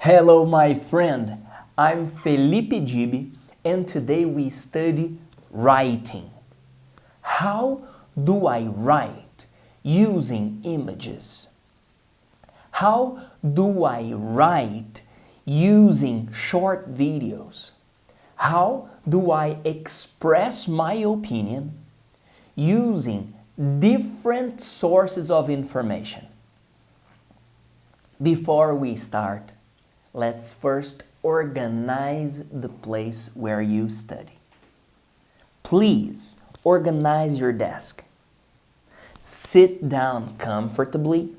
Hello, my friend. I'm Felipe Dib, and today we study writing. How do I write using images? How do I write using short videos? How do I express my opinion using different sources of information? Before we start, let's first organize the place where you study. Please organize your desk. Sit down comfortably.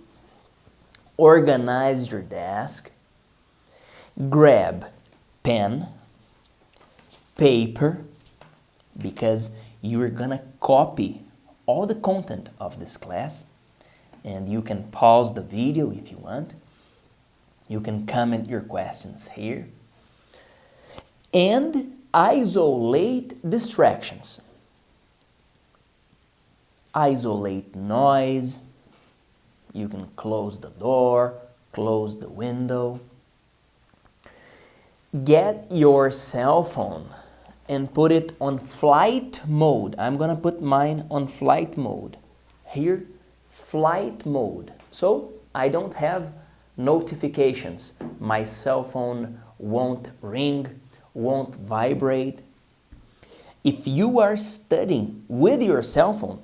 Organize your desk. Grab pen, paper, because you're gonna copy all the content of this class, and you can pause the video if you want. You can comment your questions here. And isolate distractions. Isolate noise. You can close the door, close the window. Get your cell phone and put it on flight mode. I'm gonna put mine on flight mode. Here, flight mode. So I don't have notifications. My cell phone won't ring, won't vibrate. If you are studying with your cell phone,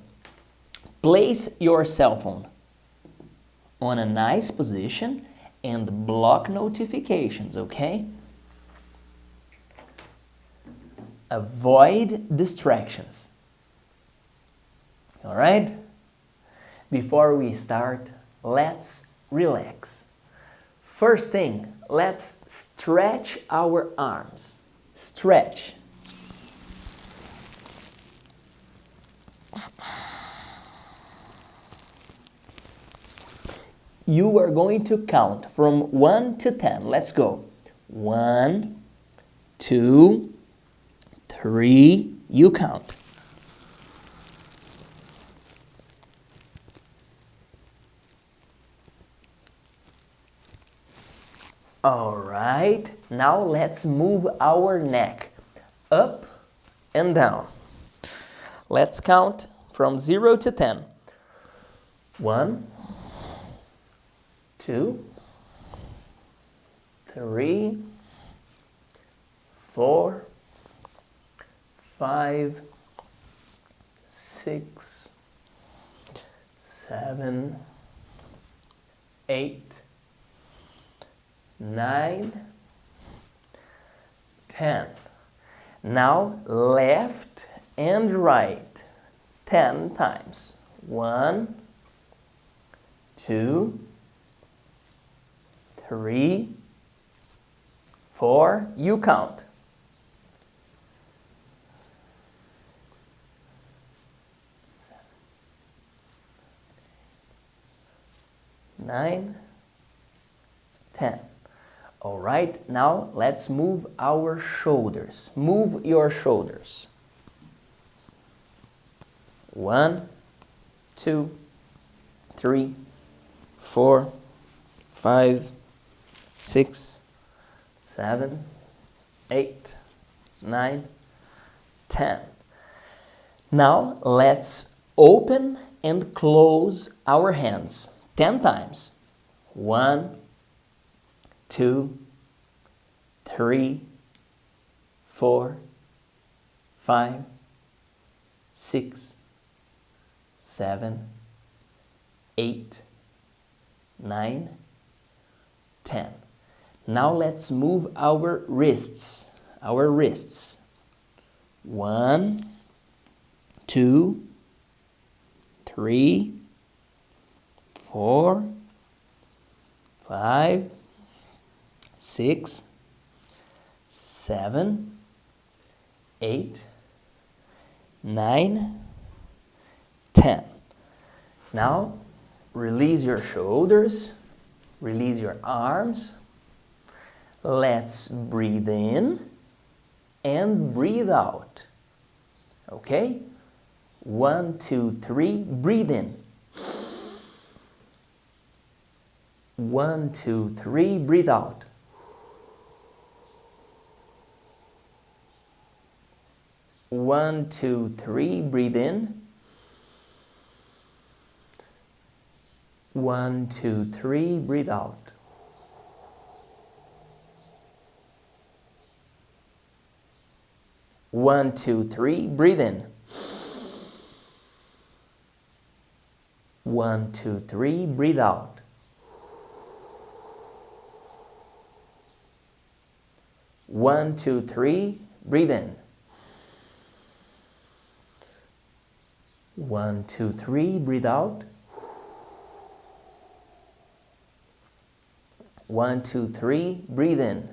place your cell phone on a nice position and block notifications, okay? Avoid distractions. All right? Before we start, let's relax. First thing, let's stretch our arms. Stretch. You are going to count from 1 to 10. Let's go. 1, 2, 3. You count. All right, now let's move our neck up and down. Let's count from 0 to 10. 1, 2, 3, 4, 5, 6, 7, 8, 9, 10. Now left and right 10 times. 1, 2, 3, 4. You count. 6, 7, 8, 9, 10. All right, now let's move our shoulders. Move your shoulders. 1, 2, 3, 4, 5, 6, 7, 8, 9, 10. Now let's open and close our hands 10 times. 1, 2, 3, 4, 5, 6, 7, 8, 9, 10. Now let's move our wrists. 1, 2, 3, 4, 5, 6, 7, 8, 9, 10. Now, release your shoulders, release your arms. Let's breathe in and breathe out. Okay? 1, 2, 3, breathe in. 1, 2, 3, breathe out. 1, 2, 3, breathe in. 1, 2, 3, breathe out. 1, 2, 3, breathe in. 1, 2, 3, breathe out. 1, 2, 3, breathe in. 1, 2, 3, breathe out. 1, 2, 3, breathe in.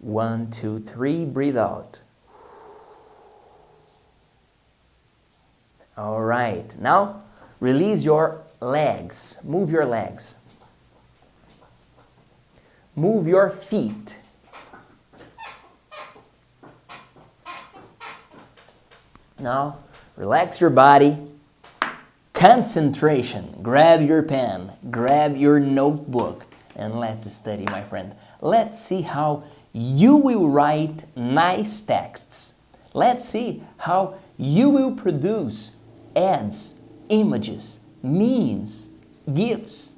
1, 2, 3, breathe out. All right, now release your legs. Move your legs. Move your feet. Now, relax your body. Concentration. Grab your pen, grab your notebook, and let's study, my friend. Let's see how you will write nice texts. Let's see how you will produce ads, images, memes, GIFs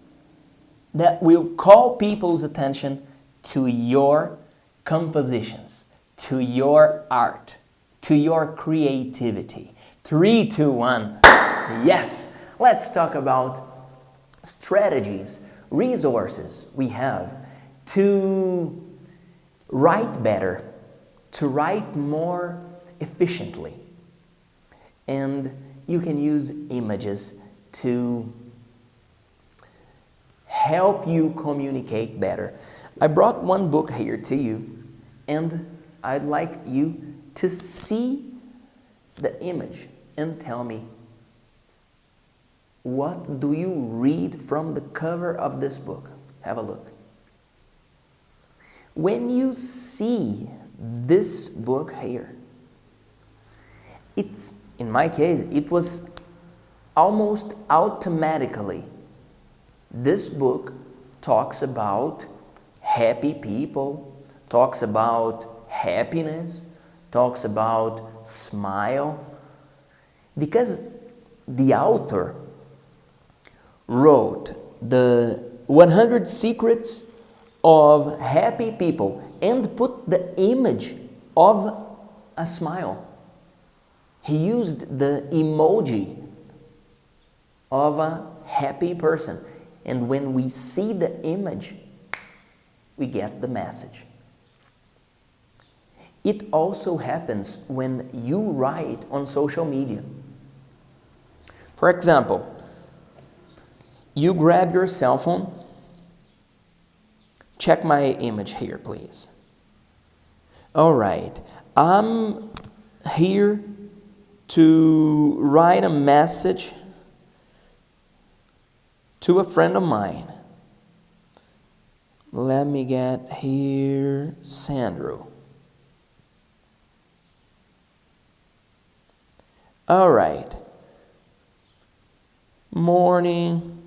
that will call people's attention to your compositions, to your art, to your creativity. 3, 2, 1. Yes, let's talk about strategies, resources we have to write better, to write more efficiently. And you can use images to help you communicate better. I brought one book here to you, and I'd like you to see the image and tell me, what do you read from the cover of this book? Have a look. When you see this book here, it's, in my case, it was almost automatically. This book talks about happy people, talks about happiness, talks about smile, because the author wrote the 100 secrets of happy people and put the image of a smile. He used the emoji of a happy person. And when we see the image, we get the message. It also happens when you write on social media. For example, you grab your cell phone. Check my image here, please. All right, I'm here to write a message to a friend of mine. Let me get here, Sandro. All right. Morning,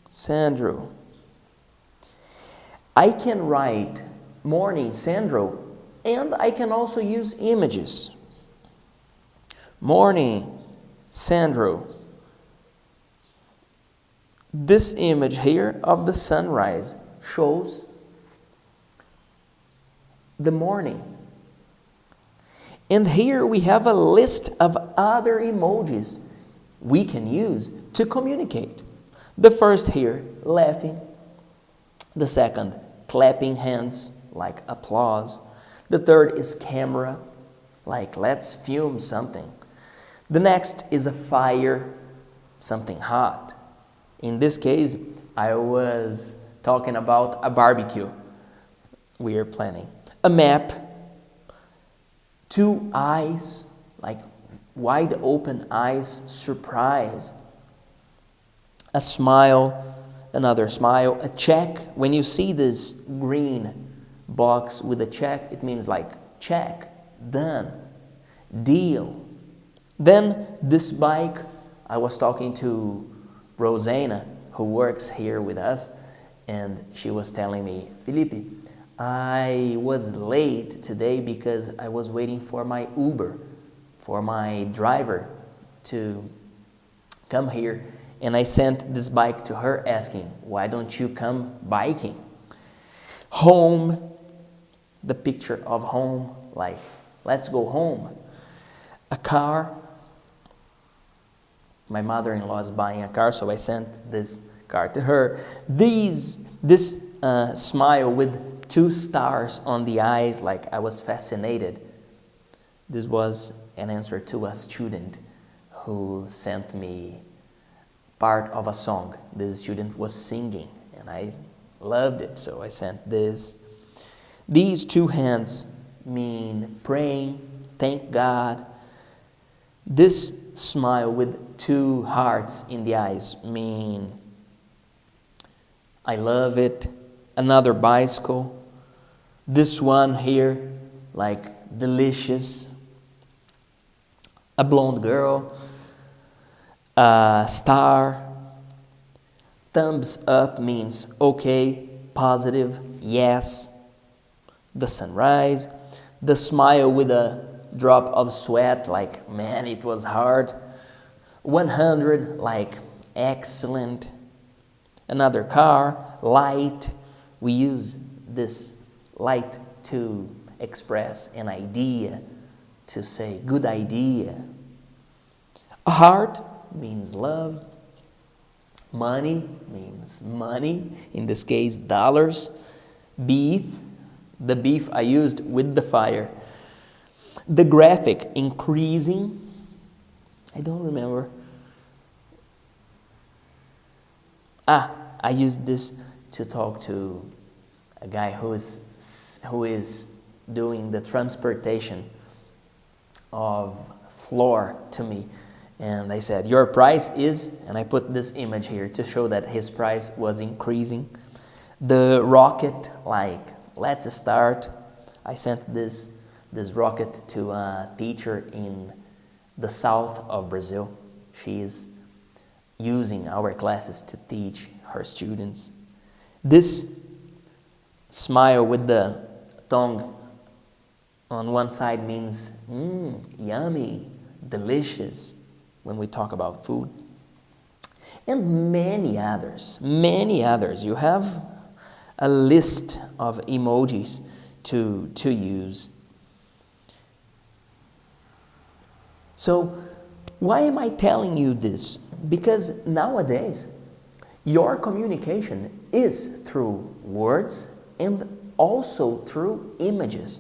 Sandro. I can write morning, Sandro, and I can also use images. Morning, Sandro. This image here of the sunrise shows the morning. And here we have a list of other emojis we can use to communicate. The first here, laughing. The second, clapping hands, like applause. The third is camera, like let's film something. The next is a fire, something hot. In this case, I was talking about a barbecue we are planning. A map, two eyes, like wide open eyes, surprise. A smile, another smile. A check, when you see this green box with a check, it means like check, done, deal. Then this bike, I was talking to Rosanna, who works here with us, and she was telling me, Felipe, I was late today because I was waiting for my Uber, for my driver to come here, and I sent this bike to her asking, why don't you come biking? Home, the picture of home, like, let's go home. A car, my mother-in-law is buying a car, so I sent this car to her. This smile with 2 stars on the eyes, like I was fascinated. This was an answer to a student who sent me part of a song. This student was singing, and I loved it, so I sent this. These 2 hands mean praying, thank God. This smile with 2 hearts in the eyes mean I love it. Another bicycle. This one here, like delicious. A blonde girl. A star. Thumbs up means okay, positive, yes. The sunrise. The smile with a drop of sweat, like, man, it was hard. 100, like, excellent. Another car, light. We use this light to express an idea, to say good idea. A heart means love. Money means money, in this case dollars. Beef, the beef I used with the fire. The graphic, increasing. I don't remember. I used this to talk to a guy who is doing the transportation of flour to me. And I said, your price is, and I put this image here to show that his price was increasing. The rocket, like, let's start. I sent this rocket to a teacher in the south of Brazil. She is using our classes to teach her students. This smile with the tongue on one side means yummy, delicious, when we talk about food. And many others. You have a list of emojis to use. So, why am I telling you this? Because nowadays, your communication is through words and also through images.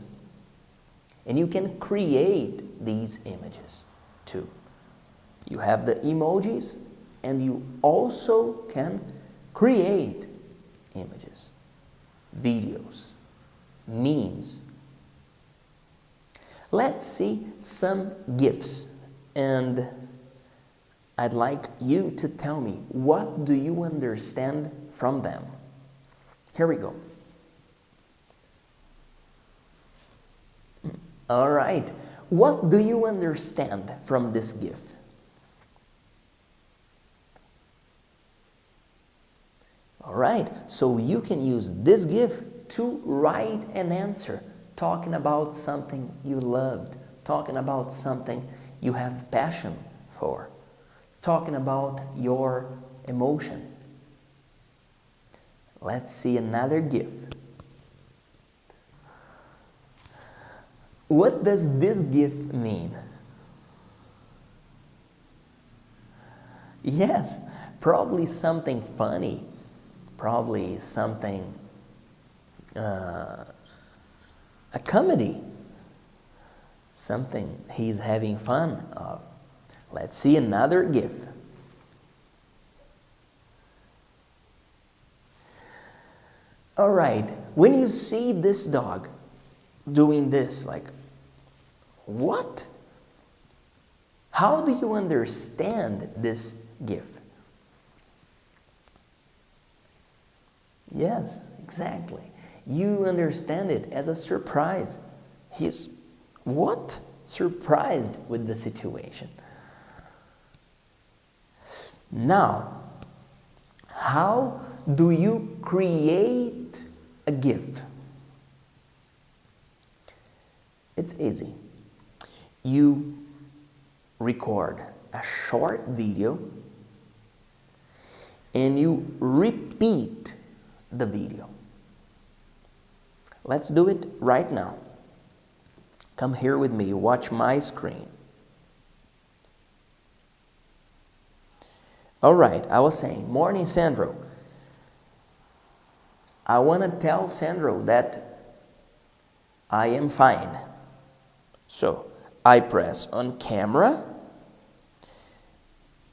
And you can create these images too. You have the emojis, and you also can create images, videos, memes. Let's see some GIFs, and I'd like you to tell me, what do you understand from them? Here we go. All right, what do you understand from this GIF? All right, so you can use this GIF to write an answer, talking about something you loved, talking about something you have passion for, talking about your emotion. Let's see another GIF. What does this GIF mean? Yes, probably something funny, probably something, a comedy, something he's having fun of. Let's see another GIF. All right, when you see this dog doing this, like, what? How do you understand this GIF? Yes, exactly. You understand it as a surprise. He's, what? Surprised with the situation. Now, how do you create a GIF? It's easy. You record a short video and you repeat the video. Let's do it right now. Come here with me, watch my screen. All right, I was saying, morning Sandro. I want to tell Sandro that I am fine. So, I press on camera,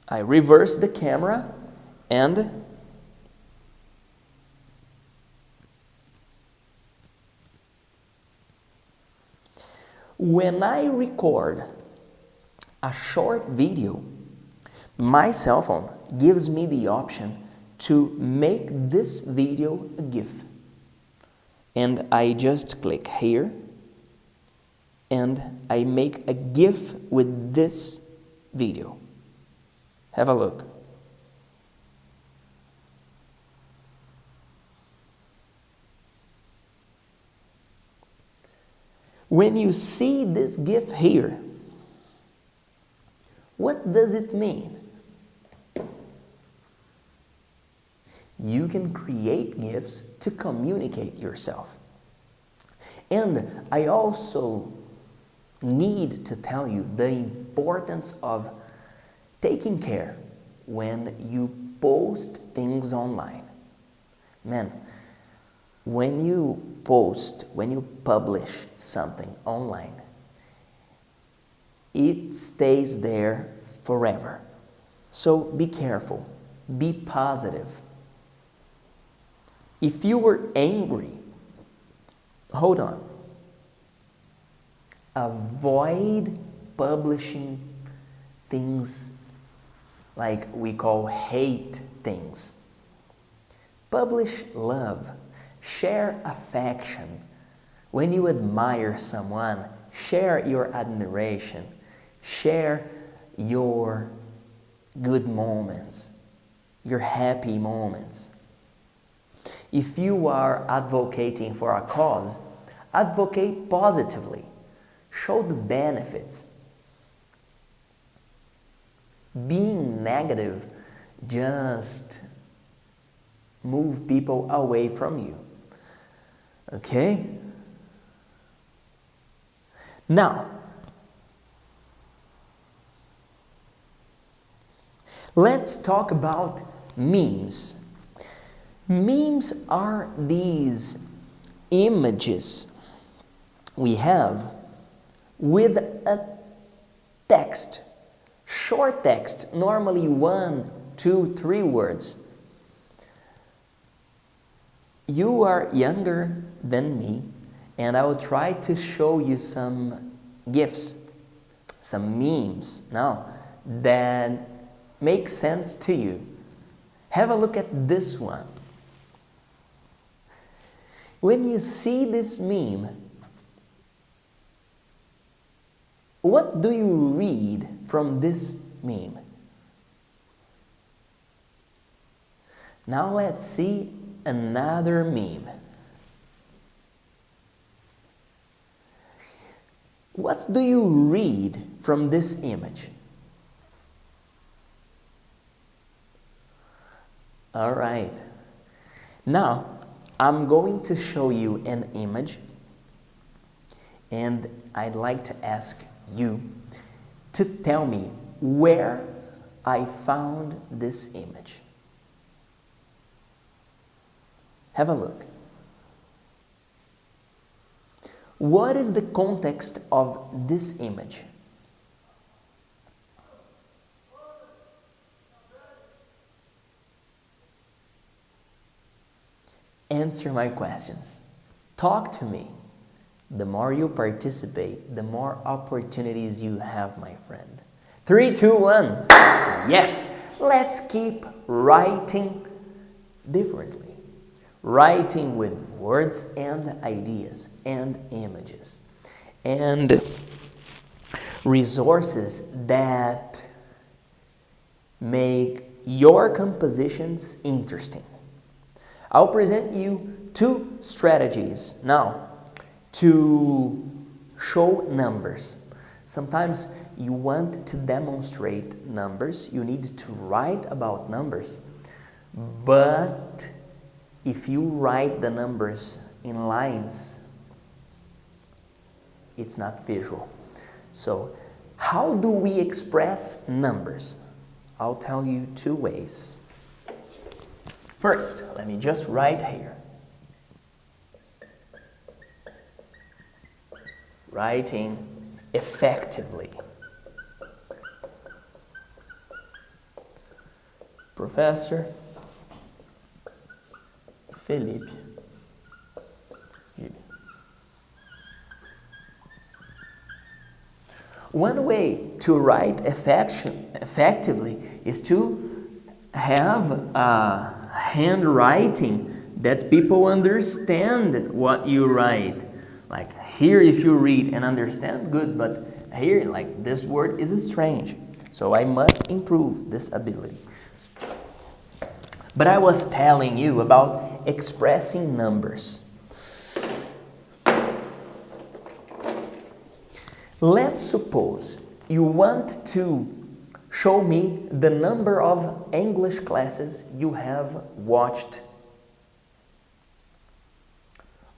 I reverse the camera, and when I record a short video, my cell phone gives me the option to make this video a GIF. And I just click here and I make a GIF with this video. Have a look. When you see this GIF here, what does it mean? You can create GIFs to communicate yourself. And I also need to tell you the importance of taking care when you post things online. Man, when you publish something online, it stays there forever. So be careful, be positive. If you were angry, hold on. Avoid publishing things like we call hate things. Publish love, share affection. When you admire someone, share your admiration, share your good moments, your happy moments. If you are advocating for a cause, advocate positively. Show the benefits. Being negative just move people away from you. Okay? Now, let's talk about memes. Memes are these images we have with a text, short text, normally 1, 2, 3 words. You are younger than me, and I will try to show you some GIFs, some memes now that make sense to you. Have a look at this one. When you see this meme, what do you read from this meme? Now let's see another meme. What do you read from this image? All right. Now, I'm going to show you an image, and I'd like to ask you to tell me where I found this image. Have a look. What is the context of this image? Answer my questions. Talk to me. The more you participate, the more opportunities you have, my friend. 3, 2, 1. Yes! Let's keep writing differently. Writing with words and ideas and images. And resources that make your compositions interesting. I'll present you 2 strategies now to show numbers. Sometimes you want to demonstrate numbers, you need to write about numbers, but if you write the numbers in lines, it's not visual. So, how do we express numbers? I'll tell you 2 ways. First, let me just write here. Writing effectively. Professor Felipe Dib. One way to write effectively is to have a handwriting that people understand what you write. Like here, if you read and understand, good, but here, like this word is strange. So I must improve this ability. But I was telling you about expressing numbers. Let's suppose you want to show me the number of English classes you have watched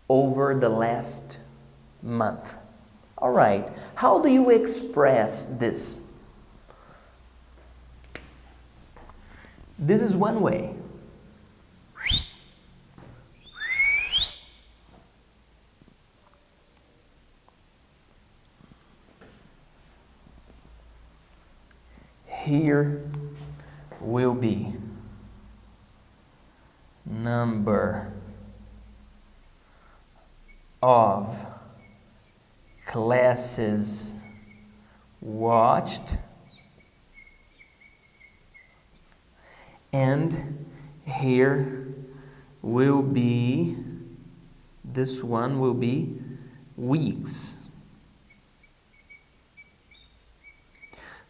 over the last month. All right, how do you express this? This is one way. Here will be number of classes watched, and here will be, this one will be weeks.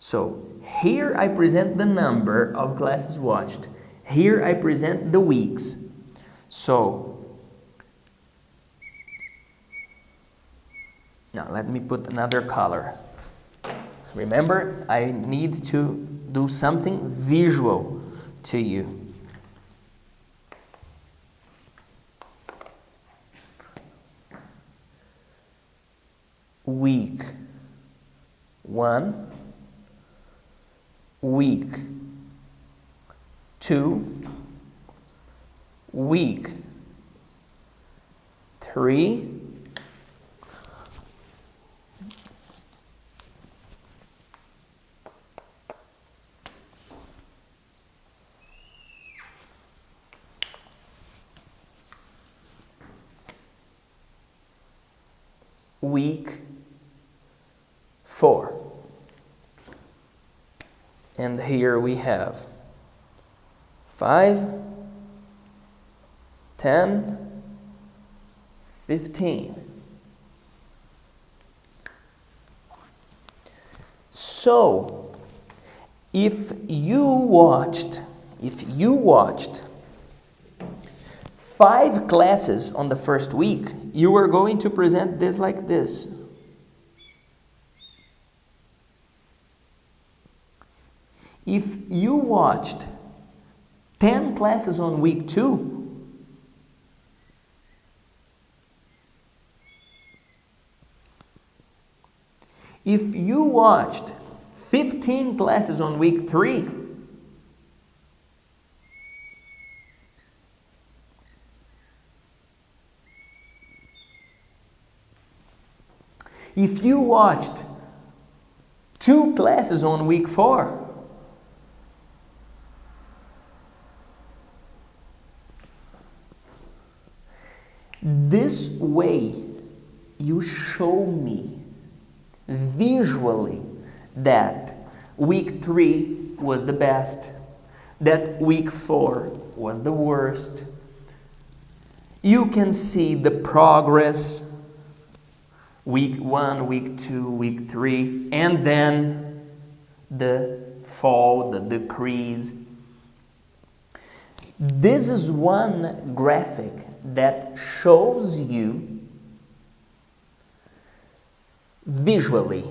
So here I present the number of classes watched. Here I present the weeks. So now let me put another color. Remember, I need to do something visual to you. Week 1. Week 2, week 3, week 4. And here we have 5, 10, 15. So, if you watched 5 classes on the first week, you are going to present this like this. If you watched 10 classes on week 2, if you watched 15 classes on week 3, if you watched 2 classes on week 4, this way you show me visually that week 3 was the best, that week 4 was the worst. You can see the progress, week 1, week 2, week 3, and then the fall, the decrease. This is one graphic that shows you visually.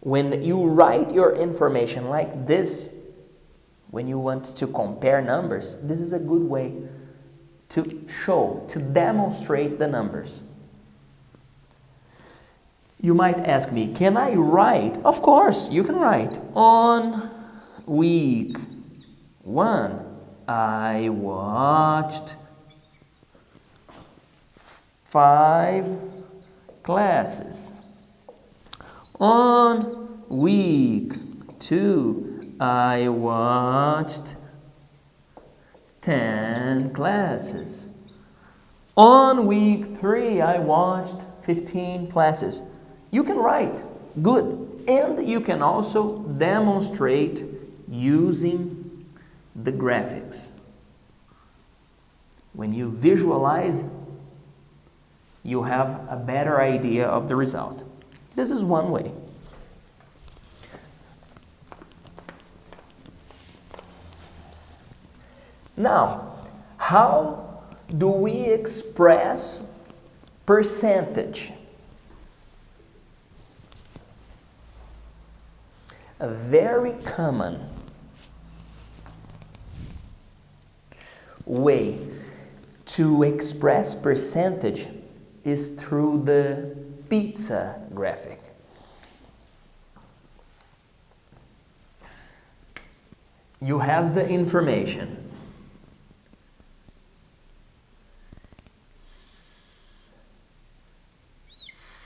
When you write your information like this, when you want to compare numbers, this is a good way to show, to demonstrate the numbers. You might ask me, can I write? Of course, you can write. On week 1, I watched 5 classes. On week 2, I watched 10 classes. On week 3, I watched 15 classes. You can write. Good. And you can also demonstrate using the graphics. When you visualize, you have a better idea of the result. This is one way. Now, how do we express percentage? A very common way to express percentage is through the pizza graphic. You have the information.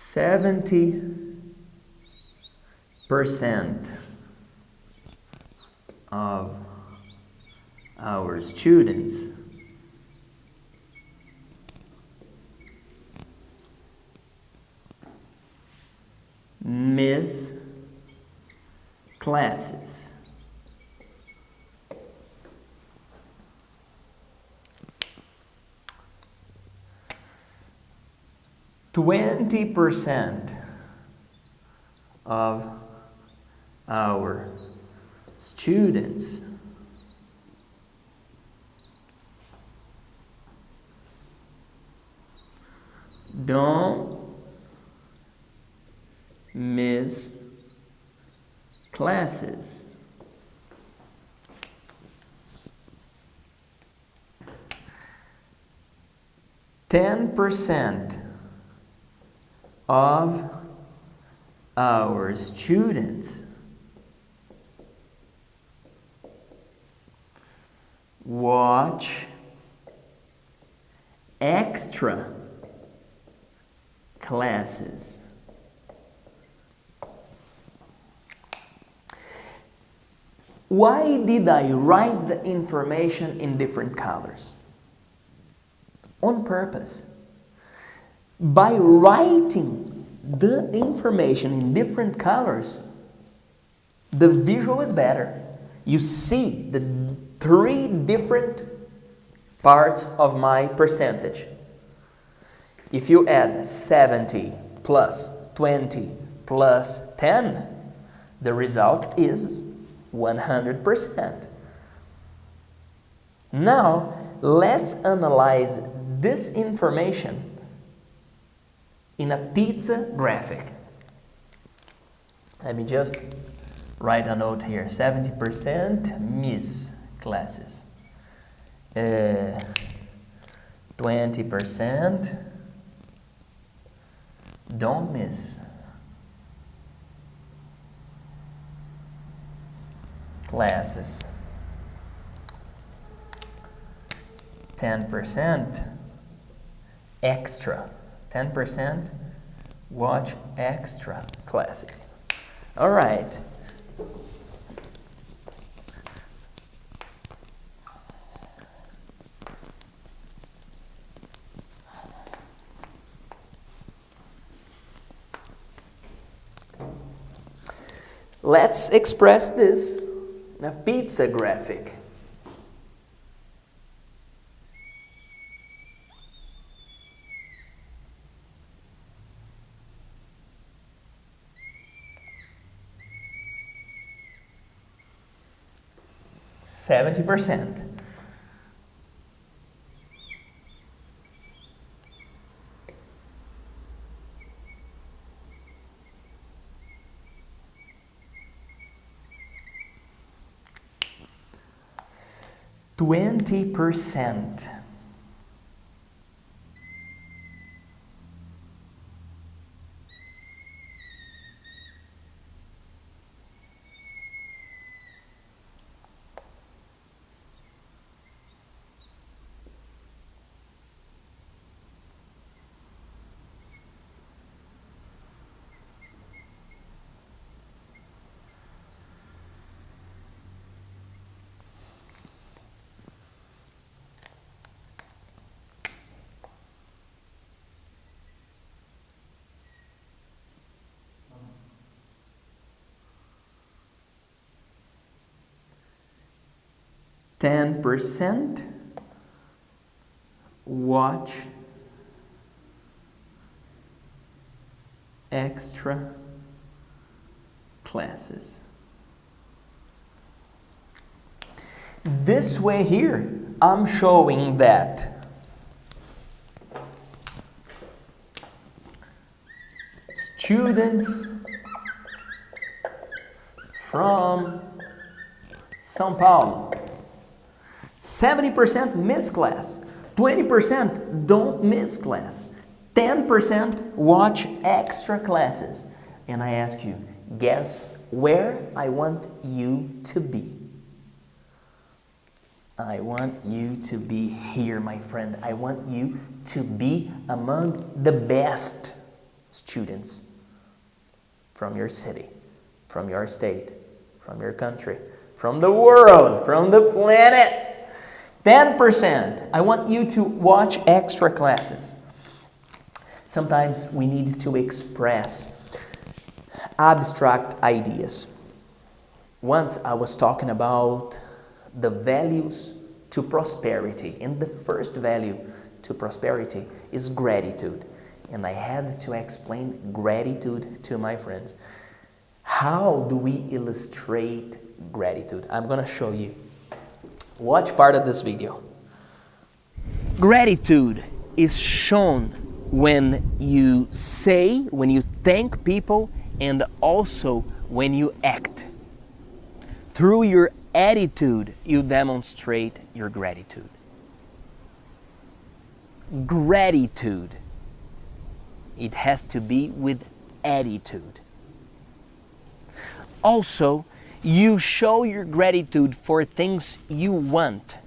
70% of our students miss classes. %20 of our students don't miss classes. %10 of our students watch extra classes. Why did I write the information in different colors? On purpose. By writing the information in different colors, the visual is better. You see the 3 different parts of my percentage. If you add 70 plus 20 plus 10, the result is 100%. Now, let's analyze this information in a pizza graphic. Let me just write a note here. 70% miss classes. 20% don't miss classes. 10% extra. 10% watch extra classes. All right. Let's express this in a pizza graphic. %70. 20%. %, watch extra classes. This way here, I'm showing that students from São Paulo, 70% miss class, 20% don't miss class, 10% watch extra classes. And I ask you, guess where I want you to be? I want you to be here, my friend. I want you to be among the best students from your city, from your state, from your country, from the world, from the planet. 10%, I want you to watch extra classes. Sometimes we need to express abstract ideas. Once I was talking about the values to prosperity, and the first value to prosperity is gratitude. And I had to explain gratitude to my friends. How do we illustrate gratitude? I'm going to show you. Watch part of this video. Gratitude is shown when you say, when you thank people, and also when you act. Through your attitude, you demonstrate your gratitude. Gratitude. It has to be with attitude. Also, you show your gratitude for things you want.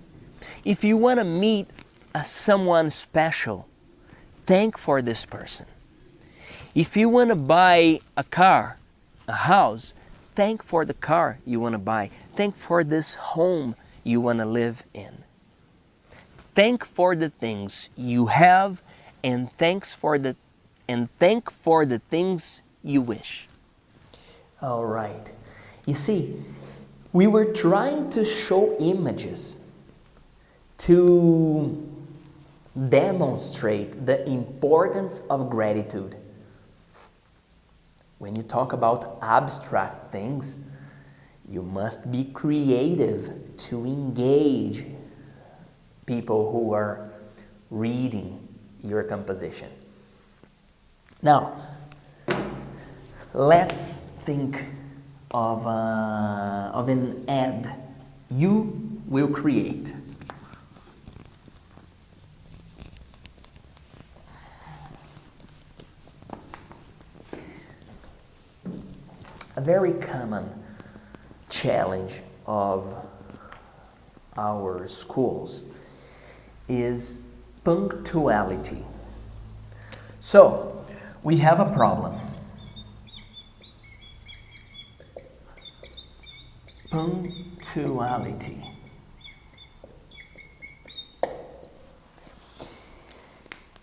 If you want to meet someone special, thank for this person. If you want to buy a car, a house, thank for the car you want to buy. Thank for this home you want to live in. Thank for the things you have, and thank for the things you wish. All right. You see, we were trying to show images to demonstrate the importance of gratitude. When you talk about abstract things, you must be creative to engage people who are reading your composition. Now, let's think of an ad you will create. A very common challenge of our schools is punctuality. So, we have a problem. Punctuality.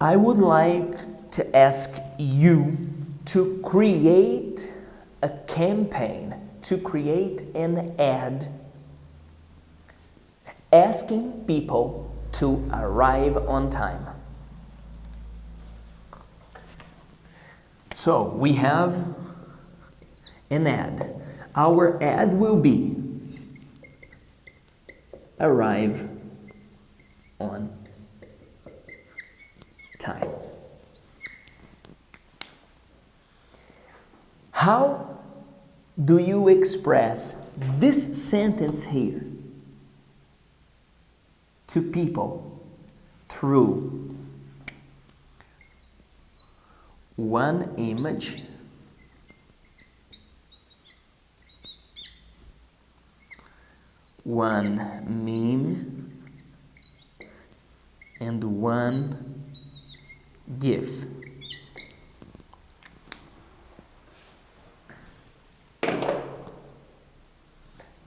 I would like to ask you to create a campaign, to create an ad asking people to arrive on time. So we have an ad. Our ad will be arrive on time. How do you express this sentence here? to people through one image, one meme, and one GIF.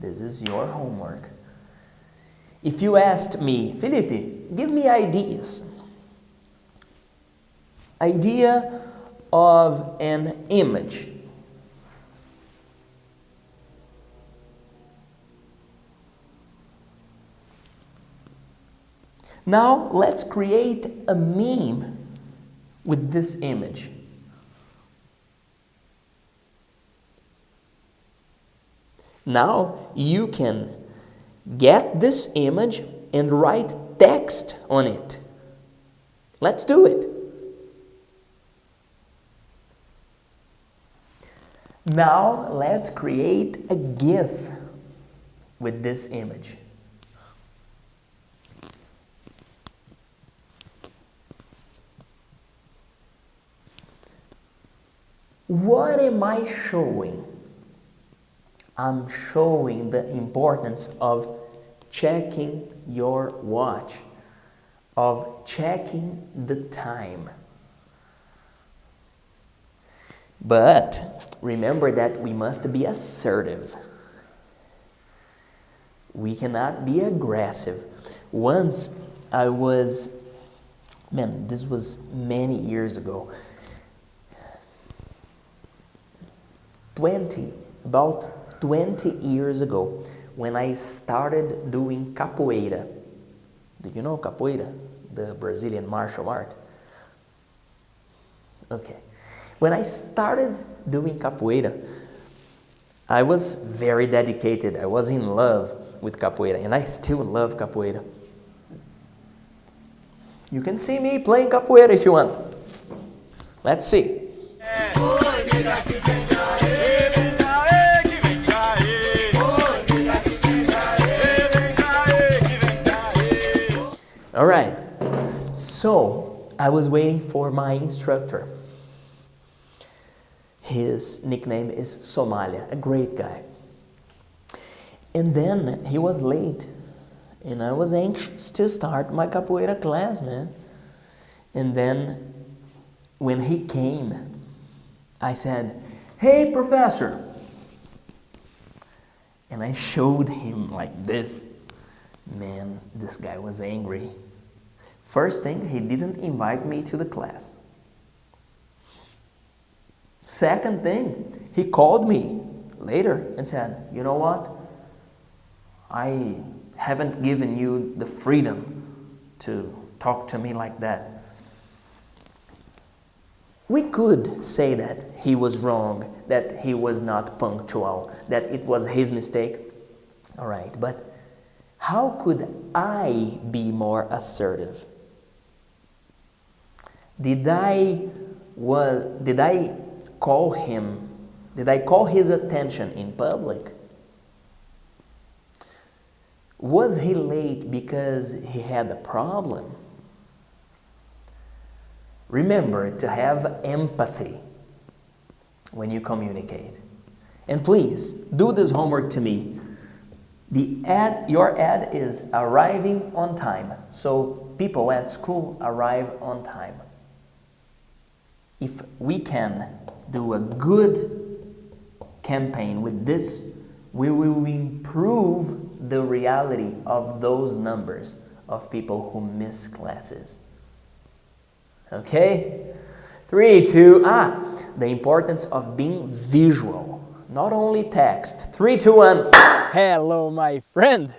This is your homework. If you asked me, Felipe, give me ideas. Idea of an image. Now let's create a meme with this image. Now you can get this image and write text on it. Let's do it. Now let's create a GIF with this image. What am I showing? I'm showing the importance of checking your watch, of checking the time. But remember that we must be assertive. We cannot be aggressive. Once I was, this was many years ago, about 20 years ago, when I started doing capoeira. Do you know capoeira? The Brazilian martial art? Okay. When I started doing capoeira, I was very dedicated. I was in love with capoeira, and I still love capoeira. You can see me playing capoeira if you want. Let's see. All right, so I was waiting for my instructor. His nickname is Somalia, a great guy. And then he was late, and I was anxious to start my capoeira class, man. And then when he came, I said, "Hey, professor." And I showed him like this. Man, this guy was angry. First thing, he didn't invite me to the class. Second thing, he called me later and said, "You know what? I haven't given you the freedom to talk to me like that." We could say that he was wrong, that he was not punctual, that it was his mistake. All right, but how could I be more assertive? Did I call him? Did I call his attention in public? Was he late because he had a problem? Remember to have empathy when you communicate. And please, do this homework to me. Your ad is arriving on time. So people at school arrive on time. If we can do a good campaign with this, we will improve the reality of those numbers of people who miss classes. Okay? 3, 2, the importance of being visual, not only text. 3, 2, 1. Hello, my friend.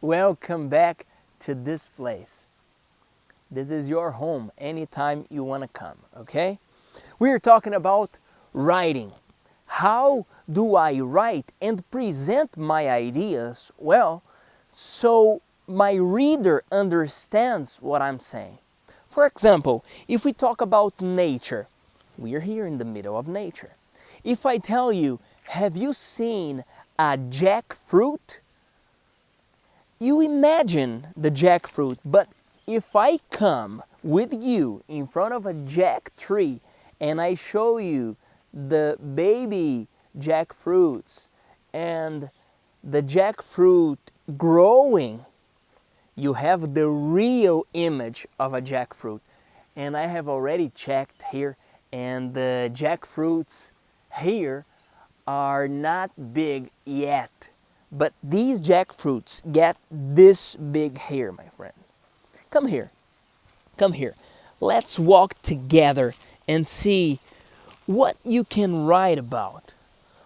Welcome back to this place. This is your home anytime you want to come, okay? We are talking about writing. How do I write and present my ideas? Well, so my reader understands what I'm saying. For example, if we talk about nature, we are here in the middle of nature. If I tell you, have you seen a jackfruit? you imagine the jackfruit, but if I come with you in front of a jack tree and I show you the baby jackfruits and the jackfruit growing, you have the real image of a jackfruit. And I have already checked here, and the jackfruits here are not big yet. But these jackfruits get this big here, my friend. Come here. Come here. Let's walk together and see what you can write about.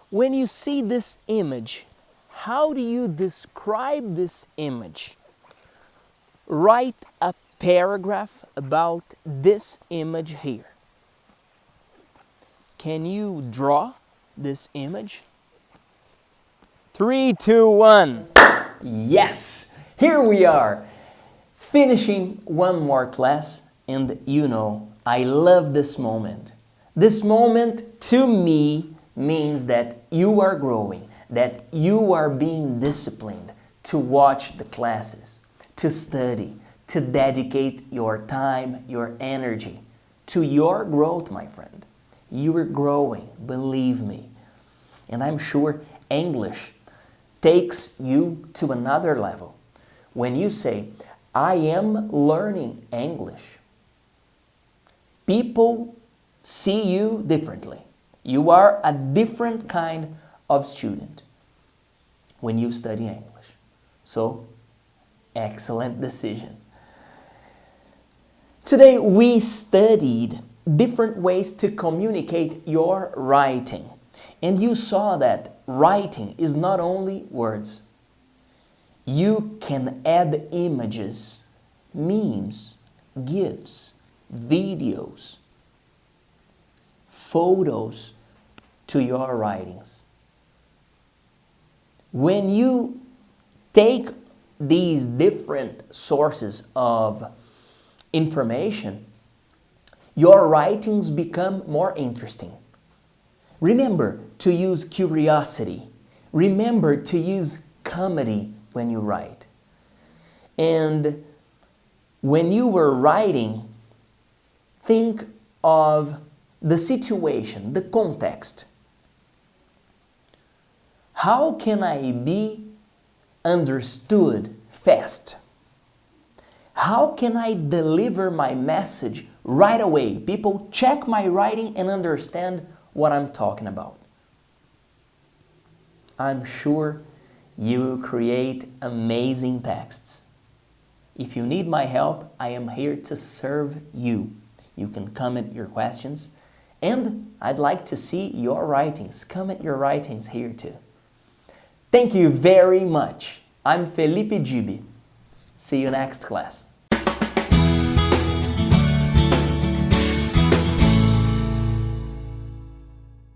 When you see this image, how do you describe this image? Write a paragraph about this image here. Can you draw this image? 3, 2, 1. Yes! Here we are, finishing one more class, and you know, I love this moment. This moment to me means that you are growing, that you are being disciplined to watch the classes, to study, to dedicate your time, your energy to your growth, my friend. You are growing, believe me. And I'm sure English takes you to another level. When you say, I am learning English, people see you differently. You are a different kind of student when you study English. So, excellent decision. Today we studied different ways to communicate your writing. And you saw that writing is not only words. You can add images, memes, GIFs, videos, photos to your writings. When you take these different sources of information, your writings become more interesting. Remember to use curiosity. Remember to use comedy when you write. And when you were writing, think of the situation, the context. How can I be understood fast? How can I deliver my message right away? People check my writing and understand what I'm talking about. I'm sure you will create amazing texts. If you need my help, I am here to serve you. You can comment your questions, and I'd like to see your writings. Comment your writings here too. Thank you very much. I'm Felipe Dib. See you next class.